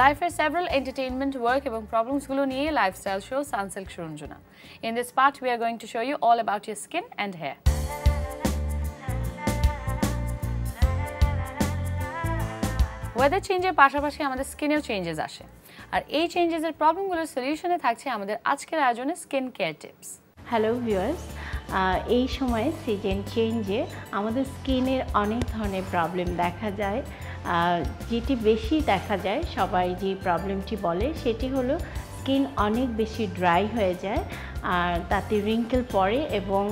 লাইফের several entertainment, work এবং problems গুলো নিয়ে lifestyle show Sunsilk Shurunjana. In this part, we are going to show you all about your skin and hair. Weather change-এর পাশাপাশি আমাদের স্কিনেও changes আসে আর এই চেঞ্জেসের প্রবলেমগুলোর সলিউশনে থাকছে আমাদের আজকের আয়োজনে skin care tips. Hello viewers, এই সময়ে সিজন চেঞ্জে আমাদের স্কিনের অনেক ধরনের প্রবলেম দেখা যায়। যেটি বেশি দেখা যায়, সবাই যে প্রবলেমটি বলে সেটি হলো স্কিন অনেক বেশি ড্রাই হয়ে যায় আর তাতে রিঙ্কেল পড়ে এবং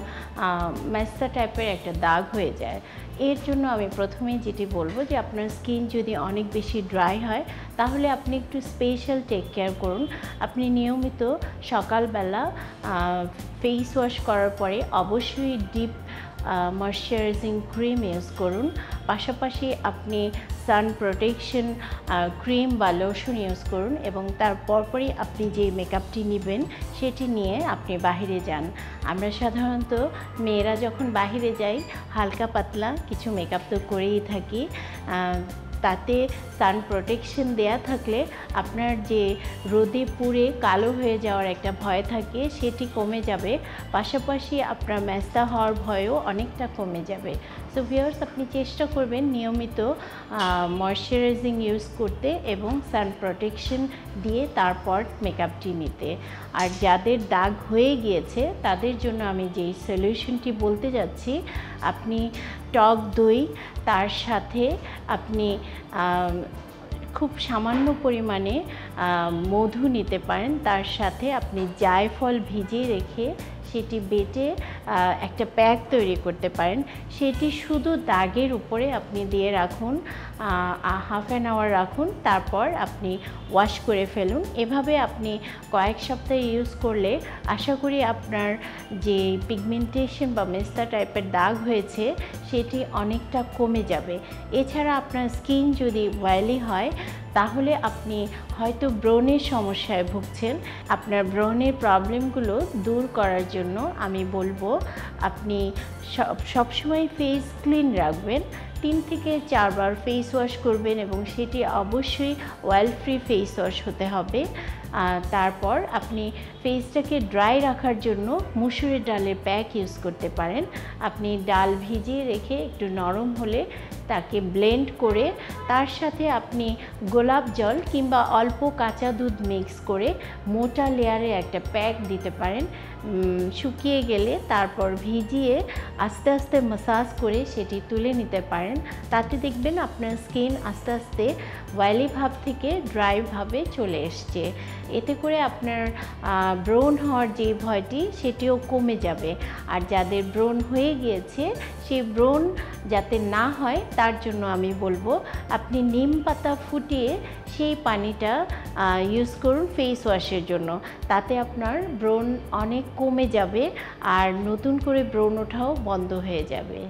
ম্যাস্তা টাইপের একটা দাগ হয়ে যায়। এর জন্য আমি প্রথমেই যেটি বলবো যে আপনার স্কিন যদি অনেক বেশি ড্রাই হয় তাহলে আপনি একটু স্পেশাল টেক কেয়ার করুন। আপনি নিয়মিত সকালবেলা ফেস ওয়াশ করার পরে অবশ্যই ডিপ ময়শ্চারাইজিং ক্রিম ইউজ করুন। পাশাপাশি আপনি সান প্রোটেকশন ক্রিম বা লোশন ইউজ করুন এবং তার পরপরই আপনি যে মেকআপটি নেবেন সেটি নিয়ে আপনি বাহিরে যান। আমরা সাধারণত মেয়েরা যখন বাহিরে যাই হালকা পাতলা কিছু মেকআপ তো করেই থাকি। তাতে সান প্রোটেকশন দেয়া থাকলে আপনার যে রোদে পুড়ে কালো হয়ে যাওয়ার একটা ভয় থাকে সেটি কমে যাবে। পাশাপাশি আপনার ম্যাস্তা হওয়ার ভয়ও অনেকটা কমে যাবে। সো ভিউয়ার্স, আপনি চেষ্টা করবেন নিয়মিত ময়শ্চারাইজিং ইউজ করতে এবং সান প্রোটেকশন দিয়ে তারপর মেকআপটি নিতে। আর যাদের দাগ হয়ে গিয়েছে তাদের জন্য আমি যেই সলিউশনটি বলতে যাচ্ছি, আপনি টক দই, তার সাথে আপনি খুব সামান্য পরিমাণে মধু নিতে পারেন। তার সাথে আপনি জায়ফল ভিজিয়ে রেখে সেটি বেটে একটা প্যাক তৈরি করতে পারেন। সেটি শুধু দাগের উপরে আপনি দিয়ে রাখুন, হাফ অ্যান আওয়ার রাখুন, তারপর আপনি ওয়াশ করে ফেলুন। এভাবে আপনি কয়েক সপ্তাহ ইউজ করলে আশা করি আপনার যে পিগমেন্টেশন বা মেস্তা টাইপের দাগ হয়েছে সেটি অনেকটা কমে যাবে। এছাড়া আপনার স্কিন যদি অয়েলি হয় তাহলে আপনি হয়তো ব্রণের সমস্যায় ভুগছেন। আপনার ব্রণের প্রবলেমগুলো দূর করার জন্য আমি বলবো আপনি সবসময় ফেস ক্লিন রাখবেন। 3 থেকে 4 বার ফেস ওয়াশ করবেন এবং সেটি অবশ্যই অয়েল ফ্রি ফেস ওয়াশ হতে হবে। তারপর আপনি ফেসটাকে ড্রাই রাখার জন্য মুসুরির ডালের প্যাক ইউজ করতে পারেন। আপনি ডাল ভিজিয়ে রেখে একটু নরম হলে তাকে ব্লেন্ড করে তার সাথে আপনি গোলাপ জল কিংবা অল্প কাঁচা দুধ মিক্স করে মোটা লেয়ারে একটা প্যাক দিতে পারেন। শুকিয়ে গেলে তারপর ভিজিয়ে আস্তে আস্তে ম্যাসাজ করে সেটি তুলে নিতে পারেন। তাতে দেখবেন আপনার স্কিন আস্তে আস্তে অয়েলি ভাব থেকে ড্রাই ভাবে চলে এসছে। এতে করে আপনার ব্রণ হওয়ার যে ভয়টি সেটিও কমে যাবে। আর যাদের ব্রণ হয়ে গিয়েছে সেই ব্রণ যাতে না হয় তার জন্য আমি বলবো আপনি নিম পাতা ফুটিয়ে সেই পানিটা ইউজ করুন ফেস ওয়াশের জন্য। তাতে আপনার ব্রণ অনেক কমে যাবে আর নতুন করে ব্রণ ওঠাও বন্ধ হয়ে যাবে।